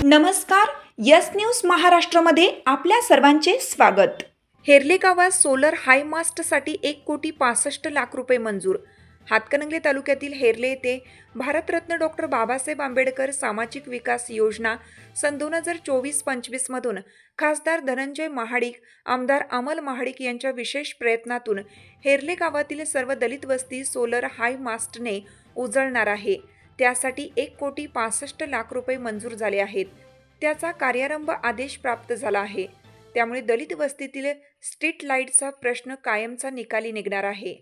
नमस्कार, yes news महाराष्ट्रामध्ये आपल्या सर्वांचे स्वागत। हेरले गावात सोलर हाय मास्टसाठी 1,65,00,000 रुपये मंजूर। हातकणंगले तालुक्यातील हेरले येथे भारतरत्न डॉक्टर बाबासाहेब आंबेडकर सामाजिक विकास योजना सन 2024-25 मधून खासदार धनंजय महाडिक, आमदार अमल महाडिक यांच्या विशेष प्रयत्नातून हेरले गावातील सर्व दलित वस्ती सोलर हाय मास्टने उजळणार आहे। त्यासाठी 1,65,00,000 रुपये मंजूर झाले आहेत। त्याचा कार्यारंभ आदेश प्राप्त झाला आहे। त्यामुळे दलित वस्तीतील स्ट्रीट लाईटचा प्रश्न कायमचा निकाली निघणार आहे।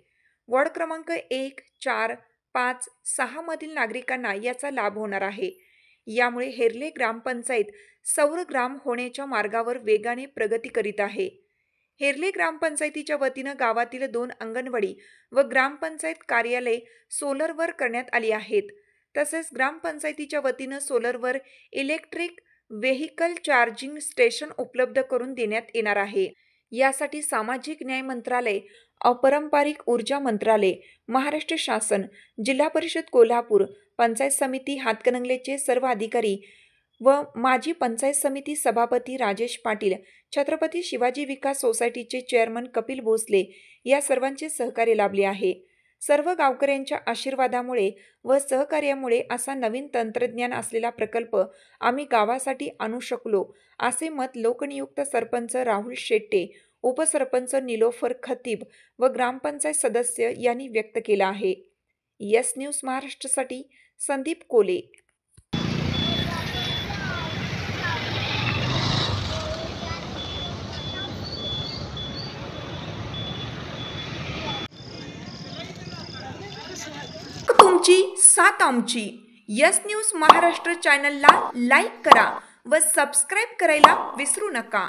वॉर्ड क्रमांक 1, 4, 5, 6 मधील नागरिकांना याचा लाभ होणार आहे। यामुळे हेरले ग्रामपंचायत सौर ग्राम होण्याच्या मार्गावर वेगाने प्रगती करीत आहे। हेरले ग्रामपंचायतीच्या वतीनं गावातील 2 अंगणवाडी व ग्रामपंचायत कार्यालय सोलरवर करण्यात आली आहेत। तसेच ग्रामपंचायतीच्या वतीनं सोलरवर इलेक्ट्रिक व्हेकल चार्जिंग स्टेशन उपलब्ध करून देण्यात येणार आहे। यासाठी सामाजिक न्याय मंत्रालय, अपारंपरिक ऊर्जा मंत्रालय, महाराष्ट्र शासन, जिल्हा परिषद कोल्हापूर, पंचायत समिती हातकणंगलेचे सर्व अधिकारी व माजी पंचायत समिती सभापती राजेश पाटील, छत्रपती शिवाजी विकास सोसायटीचे चेअरमन कपिल भोसले या सर्वांचे सहकार्य लाभले आहे। सर्व गावकऱ्यांच्या आशीर्वादामुळे व सहकार्यामुळे असा नवीन तंत्रज्ञान असलेला प्रकल्प आम्ही गावासाठी आणू शकलो, असे मत लोकनियुक्त सरपंच राहुल शेट्टे, उपसरपंच निलोफर खतीब व ग्रामपंचायत सदस्य यांनी व्यक्त केलं आहे। यस न्यूज महाराष्ट्रासाठी संदीप कोले। तुमची साथ आमची। यस न्यूज महाराष्ट्र चॅनलला लाईक करा व सबस्क्राईब करायला विसरू नका।